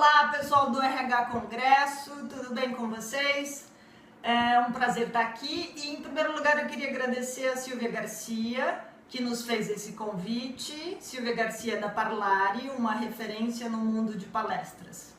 Olá, pessoal do RH Congresso, tudo bem com vocês? É um prazer estar aqui e, em primeiro lugar, eu queria agradecer a Silvia Garcia, que nos fez esse convite. Silvia Garcia da Parlare, uma referência no mundo de palestras.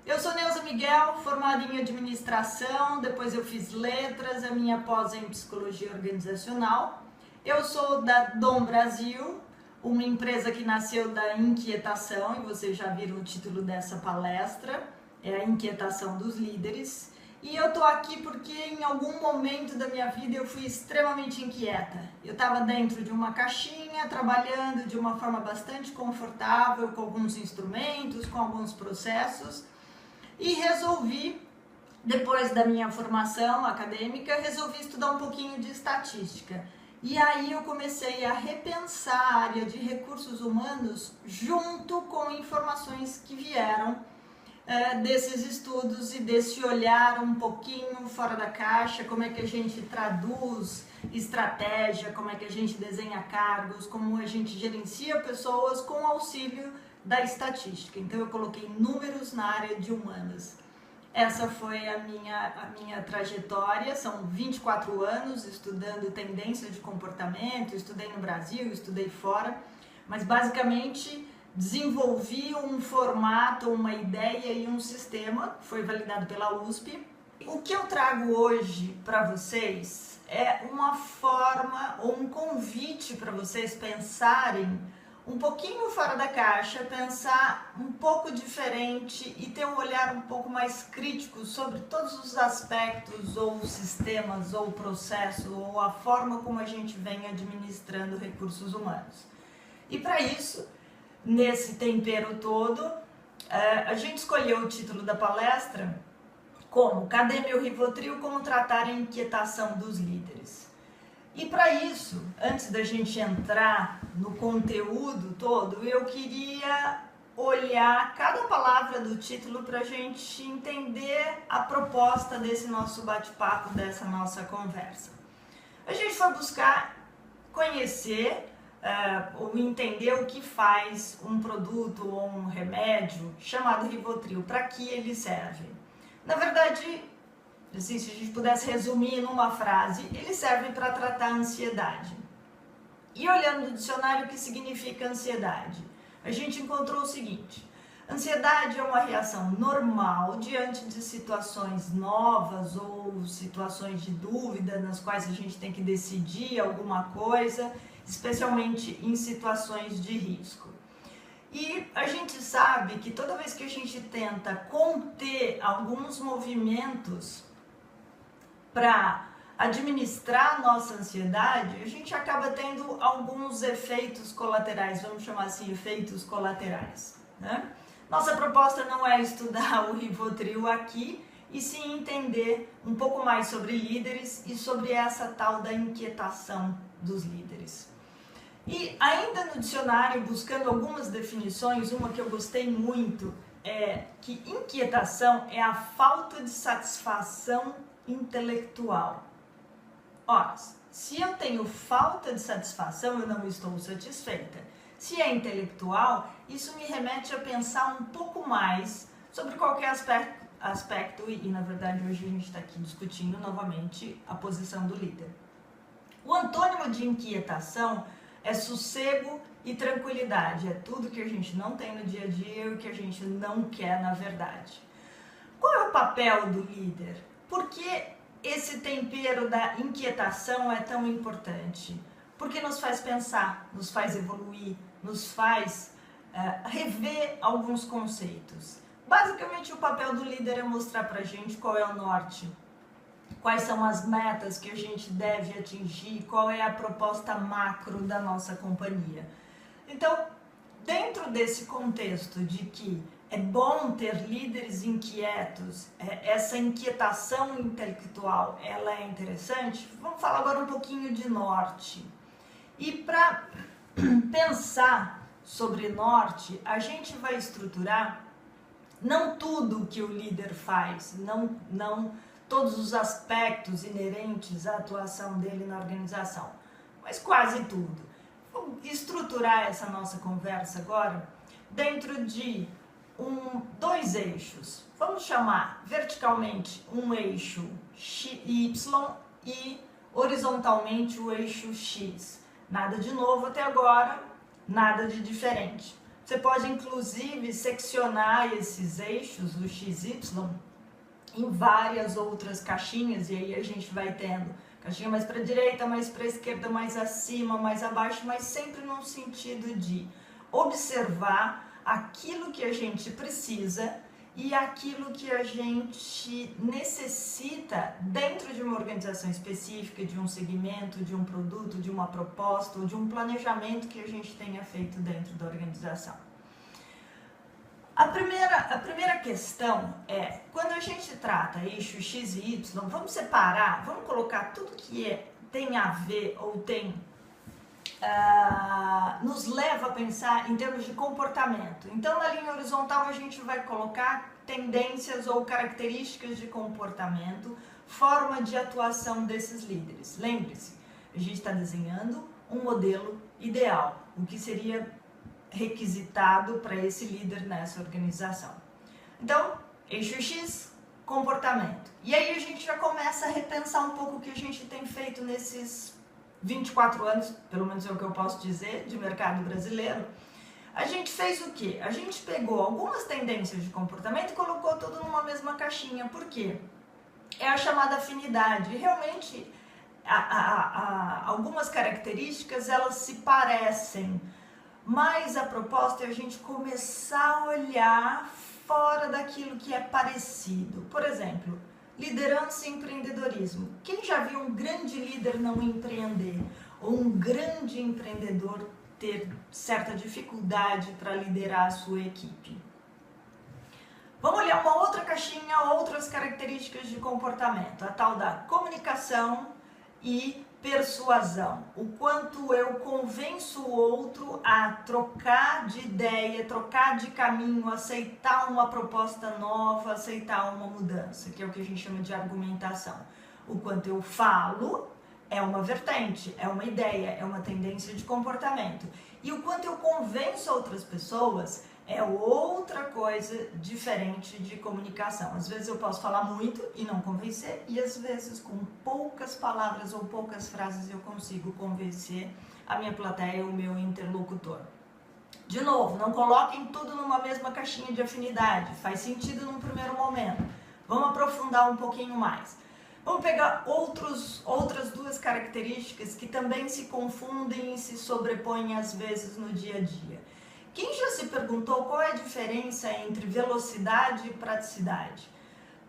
Eu sou Neuza Miguel, formada em administração, depois eu fiz letras, a minha pós em psicologia organizacional. Eu sou da Dom Brasil, uma empresa que nasceu da inquietação, e vocês já viram o título dessa palestra, é a inquietação dos líderes. E eu tô aqui porque em algum momento da minha vida eu fui extremamente inquieta. Eu estava dentro de uma caixinha, trabalhando de uma forma bastante confortável, com alguns instrumentos, com alguns processos, e resolvi, depois da minha formação acadêmica, resolvi estudar um pouquinho de estatística. E aí eu comecei a repensar a área de recursos humanos junto com informações que vieram desses estudos e desse olhar um pouquinho fora da caixa, como é que a gente traduz estratégia, como é que a gente desenha cargos, como a gente gerencia pessoas com auxílio da estatística. Então eu coloquei números na área de humanas. Essa foi a minha trajetória, são 24 anos estudando tendência de comportamento, estudei no Brasil, estudei fora, mas basicamente desenvolvi um formato, uma ideia e um sistema, foi validado pela USP. O que eu trago hoje para vocês é uma forma ou um convite para vocês pensarem um pouquinho fora da caixa, pensar um pouco diferente e ter um olhar um pouco mais crítico sobre todos os aspectos ou sistemas ou processo ou a forma como a gente vem administrando recursos humanos. E para isso, nesse tempero todo, a gente escolheu o título da palestra como Cadê meu Rivotril? Como tratar a inquietação dos líderes. E para isso, antes da gente entrar no conteúdo todo, eu queria olhar cada palavra do título para a gente entender a proposta desse nosso bate-papo, dessa nossa conversa. A gente foi buscar conhecer ou entender o que faz um produto ou um remédio chamado Rivotril, para que ele serve. Na verdade, assim, se a gente pudesse resumir numa frase, ele serve para tratar a ansiedade. E olhando no dicionário, o que significa ansiedade? A gente encontrou o seguinte: ansiedade é uma reação normal diante de situações novas ou situações de dúvida nas quais a gente tem que decidir alguma coisa, especialmente em situações de risco. E a gente sabe que toda vez que a gente tenta conter alguns movimentos para administrar a nossa ansiedade, a gente acaba tendo alguns efeitos colaterais, vamos chamar assim, efeitos colaterais, né? Nossa proposta não é estudar o Rivotril aqui, e sim entender um pouco mais sobre líderes e sobre essa tal da inquietação dos líderes. E ainda no dicionário, buscando algumas definições, uma que eu gostei muito é que inquietação é a falta de satisfação intelectual. Ora, se eu tenho falta de satisfação, eu não estou satisfeita. Se é intelectual, isso me remete a pensar um pouco mais sobre qualquer aspecto e na verdade hoje a gente está aqui discutindo novamente a posição do líder. O antônimo de inquietação é sossego e tranquilidade, é tudo que a gente não tem no dia a dia e o que a gente não quer na verdade. Qual é o papel do líder? Por que esse tempero da inquietação é tão importante? Porque nos faz pensar, nos faz evoluir, nos faz rever alguns conceitos. Basicamente, o papel do líder é mostrar pra gente qual é o norte, quais são as metas que a gente deve atingir, qual é a proposta macro da nossa companhia. Então, dentro desse contexto de que é bom ter líderes inquietos, essa inquietação intelectual, ela é interessante, vamos falar agora um pouquinho de norte. E para pensar sobre norte, a gente vai estruturar não tudo que o líder faz, não todos os aspectos inerentes à atuação dele na organização, mas quase tudo. Vamos estruturar essa nossa conversa agora dentro de dois eixos. Vamos chamar verticalmente um eixo Y e horizontalmente o eixo X. Nada de novo até agora, nada de diferente. Você pode inclusive seccionar esses eixos, o X, Y, em várias outras caixinhas, e aí a gente vai tendo caixinha mais para a direita, mais para a esquerda, mais acima, mais abaixo, mas sempre no sentido de observar aquilo que a gente precisa e aquilo que a gente necessita dentro de uma organização específica, de um segmento, de um produto, de uma proposta ou de um planejamento que a gente tenha feito dentro da organização. A primeira questão é, quando a gente trata eixo X e Y, vamos separar, vamos colocar tudo que tem a ver ou nos leva a pensar em termos de comportamento. Então, na linha horizontal, a gente vai colocar tendências ou características de comportamento, forma de atuação desses líderes. Lembre-se, a gente está desenhando um modelo ideal, o que seria requisitado para esse líder nessa organização. Então, eixo X, comportamento. E aí a gente já começa a repensar um pouco o que a gente tem feito nesses 24 anos, pelo menos é o que eu posso dizer, de mercado brasileiro. A gente fez o quê? A gente pegou algumas tendências de comportamento e colocou tudo numa mesma caixinha. Por quê? É a chamada afinidade. Realmente, algumas características, elas se parecem, mas a proposta é a gente começar a olhar fora daquilo que é parecido. Por exemplo, liderança e empreendedorismo. Quem já viu um grande líder não empreender? Ou um grande empreendedor ter certa dificuldade para liderar a sua equipe? Vamos olhar uma outra caixinha, outras características de comportamento. A tal da comunicação e persuasão. O quanto eu convenço o outro a trocar de ideia, trocar de caminho, aceitar uma proposta nova, aceitar uma mudança, que é o que a gente chama de argumentação. O quanto eu falo é uma vertente, é uma ideia, é uma tendência de comportamento. E o quanto eu convenço outras pessoas é outra coisa diferente de comunicação. Às vezes eu posso falar muito e não convencer, e às vezes com poucas palavras ou poucas frases eu consigo convencer a minha plateia, o meu interlocutor. De novo, não coloquem tudo numa mesma caixinha de afinidade, faz sentido num primeiro momento. Vamos aprofundar um pouquinho mais. Vamos pegar outras duas características que também se confundem e se sobrepõem às vezes no dia a dia. Quem já se perguntou qual é a diferença entre velocidade e praticidade?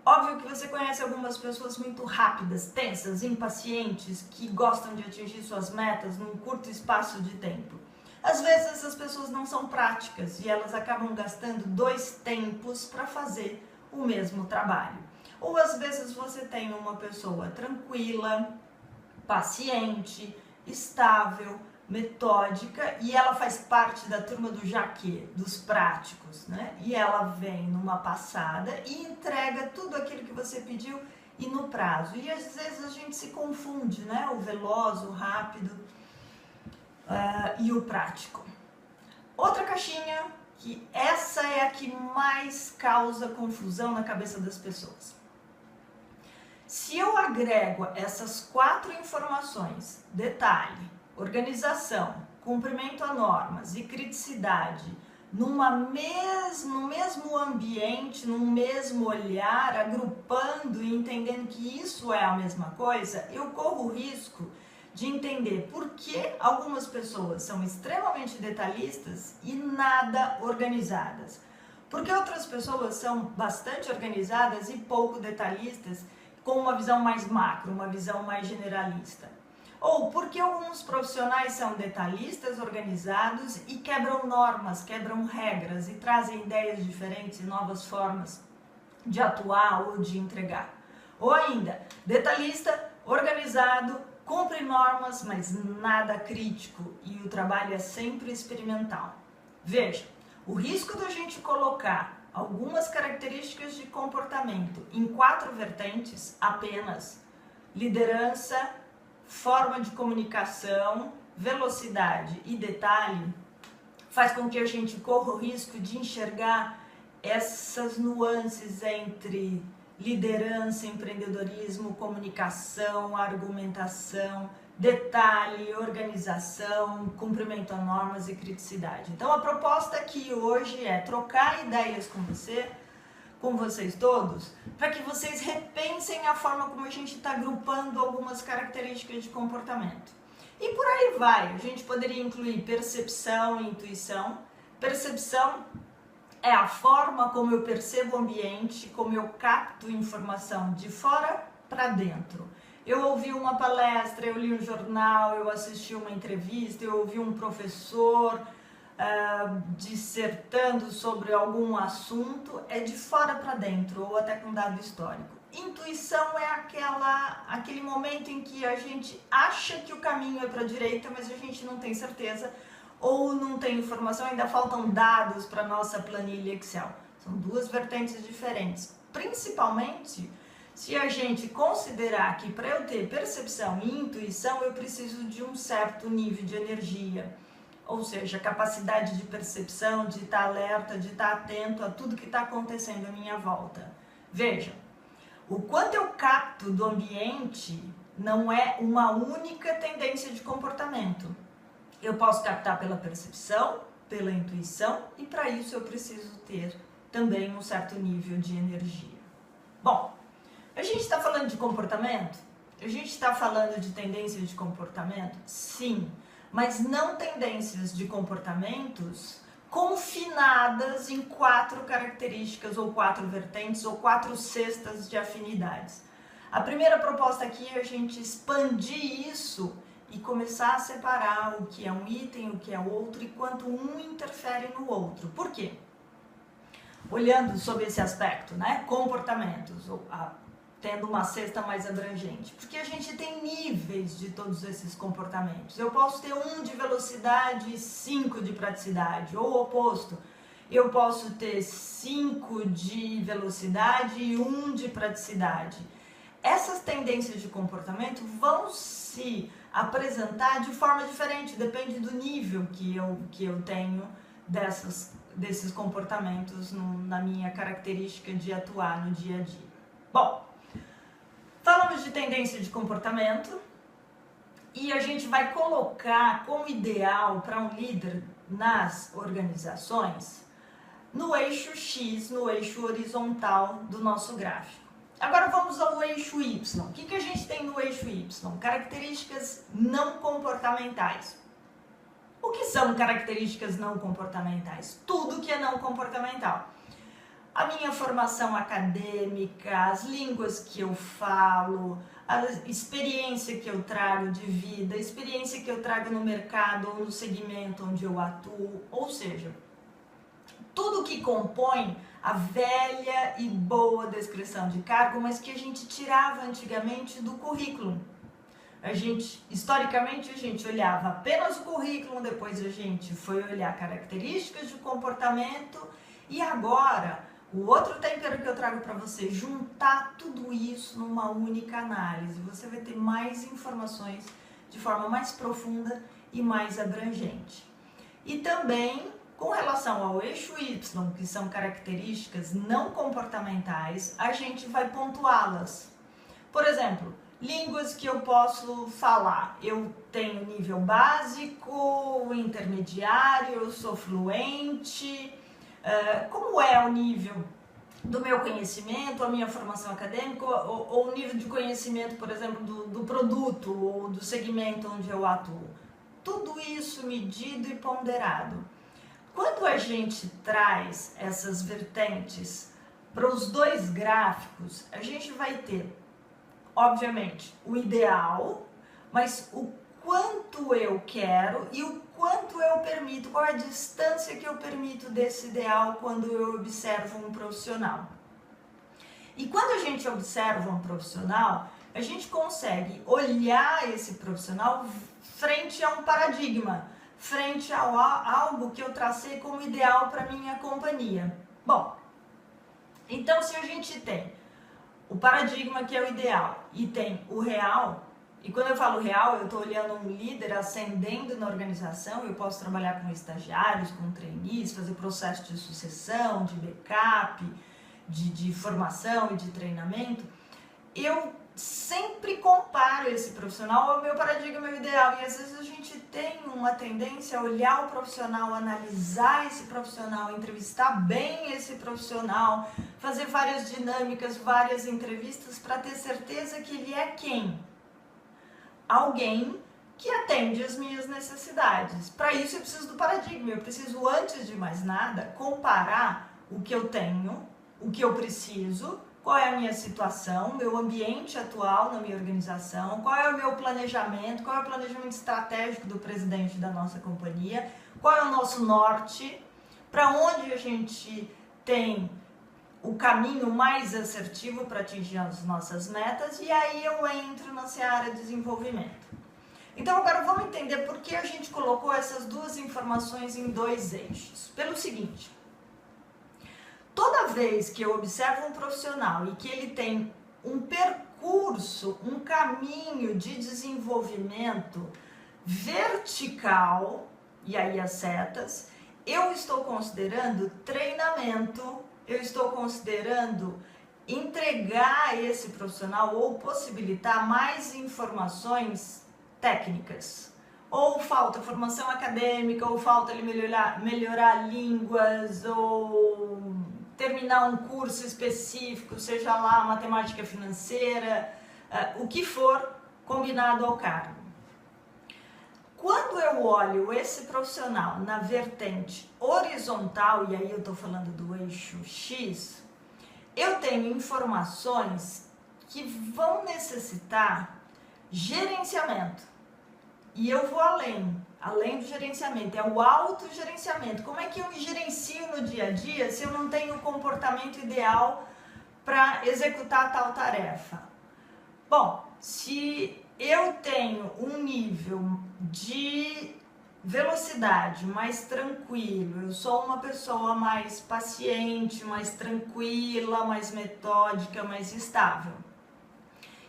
Óbvio que você conhece algumas pessoas muito rápidas, tensas, impacientes, que gostam de atingir suas metas num curto espaço de tempo. Às vezes essas pessoas não são práticas e elas acabam gastando 2 tempos para fazer o mesmo trabalho. Ou às vezes você tem uma pessoa tranquila, paciente, estável, metódica, e ela faz parte da turma do jaquê, dos práticos, né? E ela vem numa passada e entrega tudo aquilo que você pediu e no prazo. E às vezes a gente se confunde, né? O veloz, o rápido e o prático. Outra caixinha, que essa é a que mais causa confusão na cabeça das pessoas. Se eu agrego essas 4 informações, detalhe, organização, cumprimento a normas e criticidade, no mesmo ambiente, num mesmo olhar, agrupando e entendendo que isso é a mesma coisa, eu corro o risco de entender por que algumas pessoas são extremamente detalhistas e nada organizadas. Porque outras pessoas são bastante organizadas e pouco detalhistas, com uma visão mais macro, uma visão mais generalista. Ou porque alguns profissionais são detalhistas, organizados e quebram normas, quebram regras e trazem ideias diferentes e novas formas de atuar ou de entregar. Ou ainda, detalhista, organizado, cumpre normas, mas nada crítico e o trabalho é sempre experimental. Veja, o risco da gente colocar algumas características de comportamento em 4 vertentes apenas: liderança, forma de comunicação, velocidade e detalhe, faz com que a gente corra o risco de enxergar essas nuances entre liderança, empreendedorismo, comunicação, argumentação, detalhe, organização, cumprimento a normas e criticidade. Então a proposta aqui hoje é trocar ideias com vocês todos, para que vocês repensem a forma como a gente está agrupando algumas características de comportamento. E por aí vai, a gente poderia incluir percepção e intuição. Percepção é a forma como eu percebo o ambiente, como eu capto informação de fora para dentro. Eu ouvi uma palestra, eu li um jornal, eu assisti uma entrevista, eu ouvi um professor dissertando sobre algum assunto, é de fora para dentro, ou até com dado histórico. Intuição é aquele momento em que a gente acha que o caminho é para a direita, mas a gente não tem certeza, ou não tem informação, ainda faltam dados para a nossa planilha Excel. São duas vertentes diferentes, principalmente se a gente considerar que para eu ter percepção e intuição eu preciso de um certo nível de energia, ou seja, capacidade de percepção, de estar alerta, de estar atento a tudo que está acontecendo à minha volta. Veja, o quanto eu capto do ambiente não é uma única tendência de comportamento. Eu posso captar pela percepção, pela intuição, e para isso eu preciso ter também um certo nível de energia. Bom, a gente está falando de comportamento? A gente está falando de tendências de comportamento? Sim, mas não tendências de comportamentos confinadas em 4 características, ou 4 vertentes, ou 4 cestas de afinidades. A primeira proposta aqui é a gente expandir isso e começar a separar o que é um item, o que é outro, e quanto um interfere no outro. Por quê? Olhando sobre esse aspecto, né? Comportamentos, tendo uma cesta mais abrangente. Porque a gente tem níveis de todos esses comportamentos. Eu posso ter 1 de velocidade e 5 de praticidade, ou o oposto. Eu posso ter 5 de velocidade e 1 de praticidade. Essas tendências de comportamento vão se apresentar de forma diferente, depende do nível que eu tenho desses comportamentos na minha característica de atuar no dia a dia. Bom, falamos de tendência de comportamento e a gente vai colocar como ideal para um líder nas organizações no eixo X, no eixo horizontal do nosso gráfico. Agora vamos ao eixo Y. O que a gente tem no eixo Y? Características não comportamentais. O que são características não comportamentais? Tudo que é não comportamental. A minha formação acadêmica, as línguas que eu falo, a experiência que eu trago de vida, a experiência que eu trago no mercado ou no segmento onde eu atuo, ou seja, tudo que compõe a velha e boa descrição de cargo, mas que a gente tirava antigamente do currículo. Historicamente, a gente olhava apenas o currículo, depois a gente foi olhar características de comportamento e agora, o outro tempero que eu trago para você, juntar tudo isso numa única análise. Você vai ter mais informações de forma mais profunda e mais abrangente. E também, com relação ao eixo Y, que são características não comportamentais, a gente vai pontuá-las. Por exemplo, línguas que eu posso falar. Eu tenho nível básico, intermediário, eu sou fluente. Como é o nível do meu conhecimento, a minha formação acadêmica, ou o nível de conhecimento, por exemplo, do produto ou do segmento onde eu atuo. Tudo isso medido e ponderado. Quando a gente traz essas vertentes para os dois gráficos, a gente vai ter, obviamente, o ideal, mas o quanto eu quero e o quanto eu permito, qual é a distância que eu permito desse ideal quando eu observo um profissional. E quando a gente observa um profissional, a gente consegue olhar esse profissional frente a um paradigma, frente a algo que eu tracei como ideal para minha companhia. Bom, então se a gente tem o paradigma que é o ideal e tem o real, E quando eu falo real, eu estou olhando um líder ascendendo na organização. Eu posso trabalhar com estagiários, com trainees, fazer processo de sucessão, de backup, de formação e de treinamento. Eu sempre comparo esse profissional ao meu paradigma ideal. E às vezes a gente tem uma tendência a olhar o profissional, analisar esse profissional, entrevistar bem esse profissional, fazer várias dinâmicas, várias entrevistas para ter certeza que ele é quem? Alguém que atende as minhas necessidades. Para isso eu preciso do paradigma. Eu preciso, antes de mais nada, comparar o que eu tenho, o que eu preciso, qual é a minha situação, meu ambiente atual na minha organização, qual é o meu planejamento, qual é o planejamento estratégico do presidente da nossa companhia, qual é o nosso norte, para onde a gente tem o caminho mais assertivo para atingir as nossas metas, e aí eu entro na seara de desenvolvimento. Então agora vamos entender por que a gente colocou essas duas informações em dois eixos. Pelo seguinte: toda vez que eu observo um profissional e que ele tem um percurso, um caminho de desenvolvimento vertical, e aí as setas, eu estou considerando treinamento, eu estou considerando entregar a esse profissional ou possibilitar mais informações técnicas. Ou falta formação acadêmica, ou falta ele melhorar línguas, ou terminar um curso específico, seja lá matemática financeira, o que for combinado ao cargo. Quando eu olho esse profissional na vertente horizontal, e aí eu estou falando do eixo X, eu tenho informações que vão necessitar gerenciamento. E eu vou além do gerenciamento, é o autogerenciamento. Como é que eu me gerencio no dia a dia se eu não tenho o comportamento ideal para executar tal tarefa? Bom, se eu tenho um nível de velocidade mais tranquilo, eu sou uma pessoa mais paciente, mais tranquila, mais metódica, mais estável,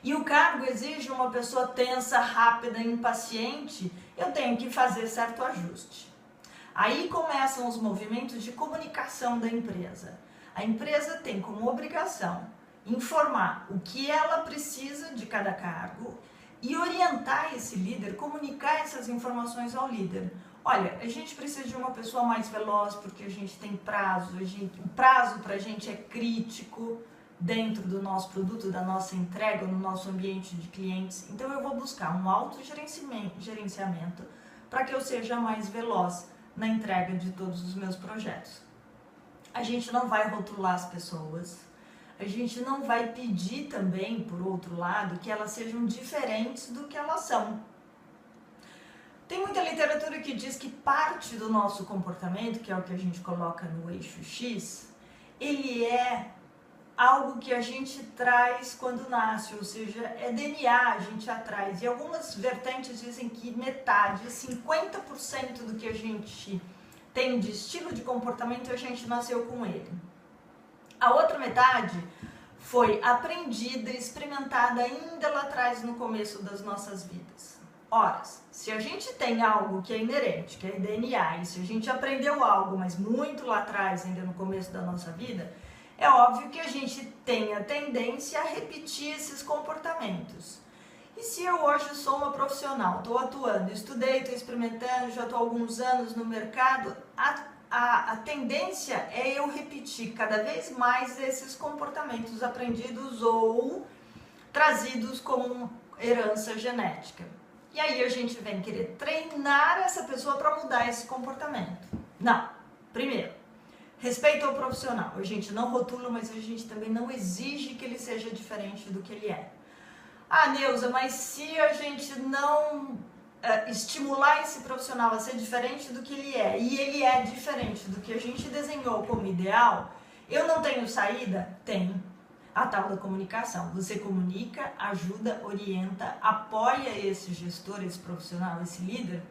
e o cargo exige uma pessoa tensa, rápida, impaciente, eu tenho que fazer certo ajuste. Aí começam os movimentos de comunicação da empresa. A empresa tem como obrigação informar o que ela precisa de cada cargo e orientar esse líder, comunicar essas informações ao líder. Olha, a gente precisa de uma pessoa mais veloz porque a gente tem prazo, o prazo para a gente é crítico dentro do nosso produto, da nossa entrega, no nosso ambiente de clientes. Então eu vou buscar um autogerenciamento para que eu seja mais veloz na entrega de todos os meus projetos. A gente não vai rotular as pessoas, a gente não vai pedir também, por outro lado, que elas sejam diferentes do que elas são. Tem muita literatura que diz que parte do nosso comportamento, que é o que a gente coloca no eixo X, ele é algo que a gente traz quando nasce, ou seja, é DNA, a gente traz. E algumas vertentes dizem que metade, 50% do que a gente tem de estilo de comportamento, a gente nasceu com ele. A outra metade foi aprendida, experimentada ainda lá atrás, no começo das nossas vidas. Ora, se a gente tem algo que é inerente, que é DNA, e se a gente aprendeu algo, mas muito lá atrás, ainda no começo da nossa vida, é óbvio que a gente tem a tendência a repetir esses comportamentos. E se eu hoje sou uma profissional, estou atuando, estudei, estou experimentando, já estou há alguns anos no mercado, a tendência é eu repetir cada vez mais esses comportamentos aprendidos ou trazidos como herança genética. E aí a gente vem querer treinar essa pessoa para mudar esse comportamento. Não. Primeiro, respeito ao profissional. A gente não rotula, mas a gente também não exige que ele seja diferente do que ele é. Ah, Neuza, mas se a gente não estimular esse profissional a ser diferente do que ele é, e ele é diferente do que a gente desenhou como ideal, eu não tenho saída? Tem. A tal da comunicação. Você comunica, ajuda, orienta, apoia esse gestor, esse profissional, esse líder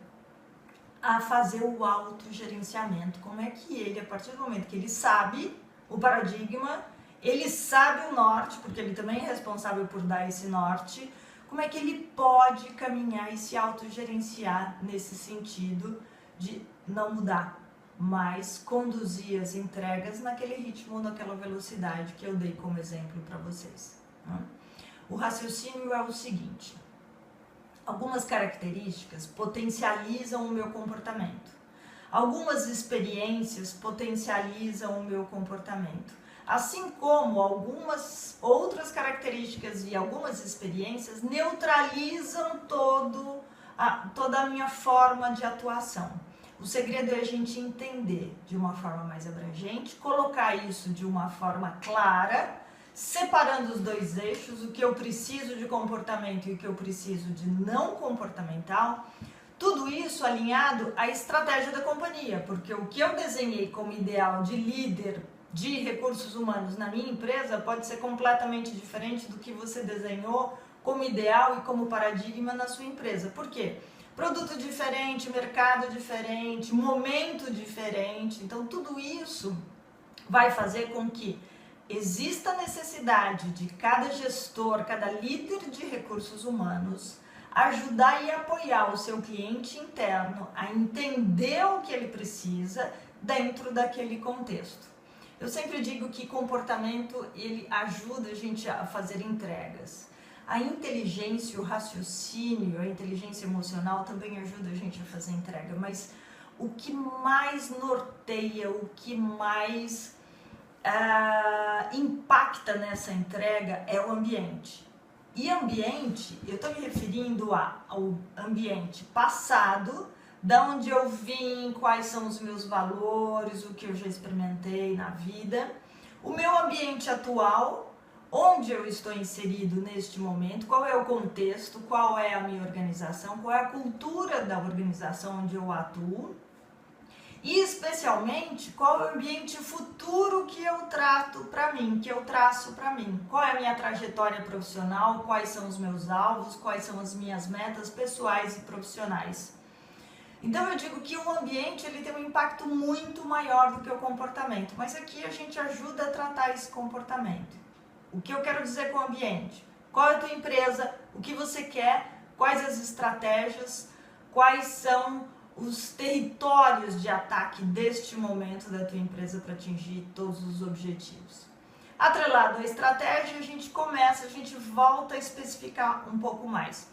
a fazer o autogerenciamento. Como é que ele, a partir do momento que ele sabe o paradigma, ele sabe o norte, porque ele também é responsável por dar esse norte, como é que ele pode caminhar e se autogerenciar nesse sentido de não mudar, mas conduzir as entregas naquele ritmo, naquela velocidade que eu dei como exemplo para vocês. O raciocínio é o seguinte: algumas características potencializam o meu comportamento, algumas experiências potencializam o meu comportamento, assim como algumas outras características e algumas experiências neutralizam toda a minha forma de atuação. O segredo é a gente entender de uma forma mais abrangente, colocar isso de uma forma clara, separando os dois eixos, o que eu preciso de comportamento e o que eu preciso de não comportamental, tudo isso alinhado à estratégia da companhia, porque o que eu desenhei como ideal de líder de recursos humanos na minha empresa pode ser completamente diferente do que você desenhou como ideal e como paradigma na sua empresa. Por quê? Produto diferente, mercado diferente, momento diferente. Então, tudo isso vai fazer com que exista a necessidade de cada gestor, cada líder de recursos humanos ajudar e apoiar o seu cliente interno a entender o que ele precisa dentro daquele contexto. Eu sempre digo que comportamento, ele ajuda a gente a fazer entregas. A inteligência, o raciocínio, a inteligência emocional também ajuda a gente a fazer entrega, mas o que mais norteia, o que mais impacta nessa entrega é o ambiente. E ambiente, eu estou me referindo ao ambiente passado, da onde eu vim, quais são os meus valores, o que eu já experimentei na vida, o meu ambiente atual, onde eu estou inserido neste momento, qual é o contexto, qual é a minha organização, qual é a cultura da organização onde eu atuo e especialmente qual é o ambiente futuro que eu trato para mim, que eu traço para mim, qual é a minha trajetória profissional, quais são os meus alvos, quais são as minhas metas pessoais e profissionais. Então eu digo que o ambiente ele tem um impacto muito maior do que o comportamento, mas aqui a gente ajuda a tratar esse comportamento. O que eu quero dizer com o ambiente? Qual é a tua empresa? O que você quer? Quais as estratégias? Quais são os territórios de ataque deste momento da tua empresa para atingir todos os objetivos? Atrelado à estratégia, a gente volta a especificar um pouco mais.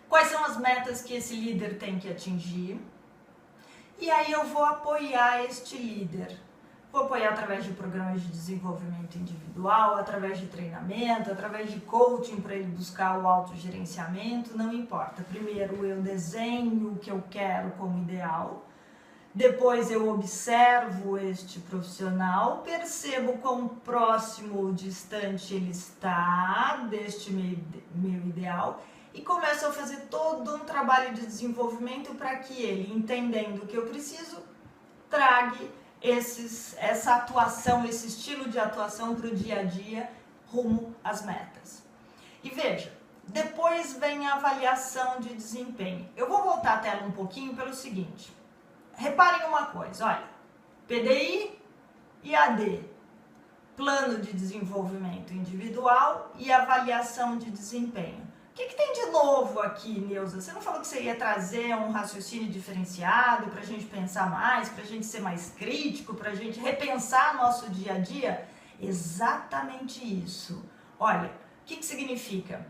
Quais são as metas que esse líder tem que atingir? E aí eu vou apoiar este líder. Vou apoiar através de programas de desenvolvimento individual, através de treinamento, através de coaching para ele buscar o autogerenciamento, não importa. Primeiro eu desenho o que eu quero como ideal, depois eu observo este profissional, percebo quão próximo ou distante ele está deste meu ideal e começo a fazer todo um trabalho de desenvolvimento para que ele, entendendo o que eu preciso, trague essa atuação, esse estilo de atuação para o dia a dia rumo às metas. E veja, depois vem a avaliação de desempenho. Eu vou voltar a tela um pouquinho pelo seguinte. Reparem uma coisa, olha, PDI e AD, plano de desenvolvimento individual e avaliação de desempenho. O que tem de novo aqui, Neuza? Você não falou que você ia trazer um raciocínio diferenciado para a gente pensar mais, para a gente ser mais crítico, para a gente repensar nosso dia a dia? Exatamente isso. Olha, o que significa?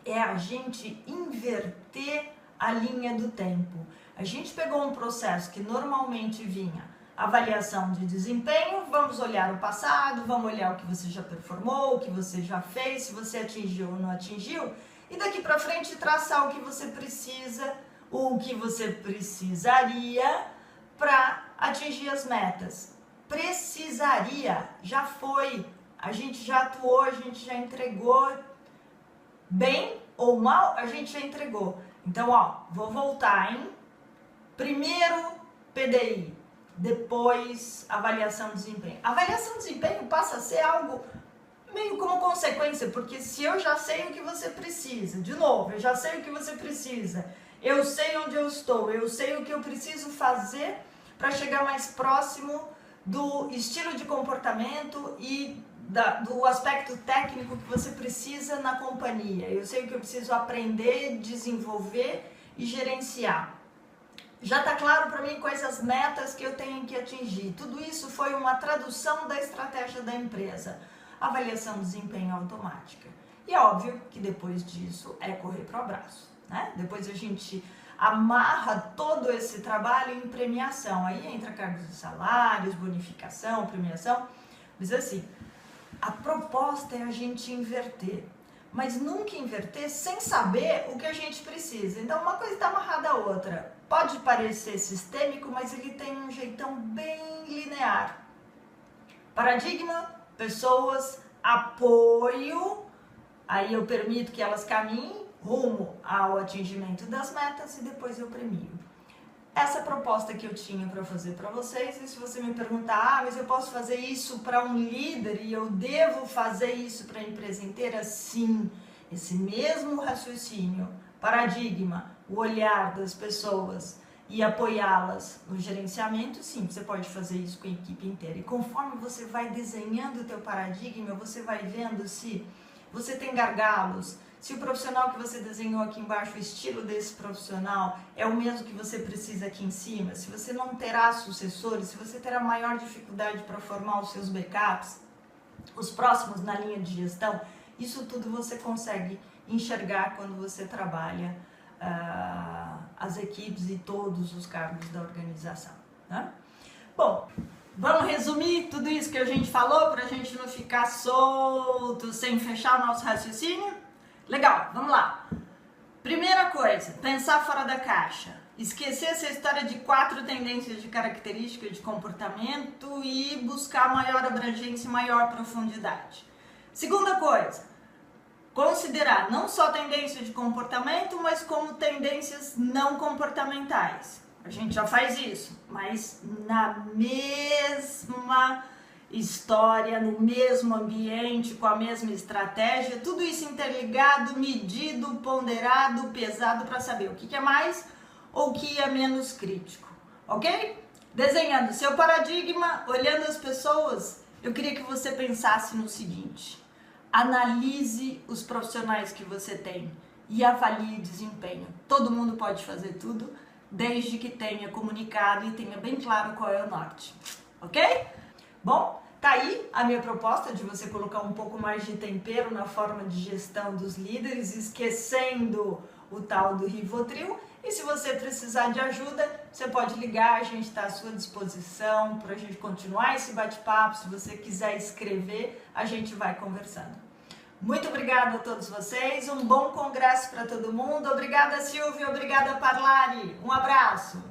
É a gente inverter a linha do tempo. A gente pegou um processo que normalmente vinha avaliação de desempenho, vamos olhar o passado, vamos olhar o que você já performou, o que você já fez, se você atingiu ou não atingiu, e daqui para frente traçar o que você precisa, o que você precisaria para atingir as metas. Precisaria, já foi, a gente já atuou, a gente já entregou, bem ou mal, a gente já entregou. Então, ó, vou voltar, hein? Primeiro PDI, depois avaliação de desempenho. A avaliação de desempenho passa a ser algo meio como consequência, porque se eu já sei o que você precisa, de novo, eu já sei o que você precisa, eu sei onde eu estou, eu sei o que eu preciso fazer para chegar mais próximo do estilo de comportamento e do aspecto técnico que você precisa na companhia. Eu sei que eu preciso aprender, desenvolver e gerenciar. Já está claro para mim quais as metas que eu tenho que atingir. Tudo isso foi uma tradução da estratégia da empresa. Avaliação de desempenho automática. E é óbvio que depois disso é correr para o abraço, né? Depois a gente amarra todo esse trabalho em premiação. Aí entra cargos de salários, bonificação, premiação. Mas assim, a proposta é a gente inverter. Mas nunca inverter sem saber o que a gente precisa. Então uma coisa está amarrada à outra. Pode parecer sistêmico, mas ele tem um jeitão bem linear. Paradigma, pessoas, apoio. Aí eu permito que elas caminhem rumo ao atingimento das metas e depois eu premio. Essa proposta que eu tinha para fazer para vocês, e se você me perguntar, mas eu posso fazer isso para um líder e eu devo fazer isso para a empresa inteira? Sim, esse mesmo raciocínio, paradigma, o olhar das pessoas e apoiá-las no gerenciamento, sim, você pode fazer isso com a equipe inteira. E conforme você vai desenhando o teu paradigma, você vai vendo se você tem gargalos, se o profissional que você desenhou aqui embaixo, o estilo desse profissional é o mesmo que você precisa aqui em cima, se você não terá sucessores, se você terá maior dificuldade para formar os seus backups, os próximos na linha de gestão, isso tudo você consegue enxergar quando você trabalha as equipes e todos os cargos da organização, né? Bom, vamos resumir tudo isso que a gente falou para a gente não ficar solto sem fechar o nosso raciocínio? Legal, vamos lá. Primeira coisa, pensar fora da caixa. Esquecer essa história de 4 tendências de característica de comportamento e buscar maior abrangência e maior profundidade. Segunda coisa, considerar não só tendência de comportamento, mas como tendências não comportamentais. A gente já faz isso, mas na mesma história, no mesmo ambiente, com a mesma estratégia, tudo isso interligado, medido, ponderado, pesado para saber o que é mais ou o que é menos crítico, ok? Desenhando seu paradigma, olhando as pessoas, eu queria que você pensasse no seguinte: analise os profissionais que você tem e avalie o desempenho. Todo mundo pode fazer tudo, desde que tenha comunicado e tenha bem claro qual é o norte, ok? Bom, tá aí a minha proposta de você colocar um pouco mais de tempero na forma de gestão dos líderes, esquecendo o tal do Rivotril. E se você precisar de ajuda, você pode ligar, a gente está à sua disposição para a gente continuar esse bate-papo. Se você quiser escrever, a gente vai conversando. Muito obrigada a todos vocês, um bom congresso para todo mundo. Obrigada, Silvia, obrigada, Parlari. Um abraço.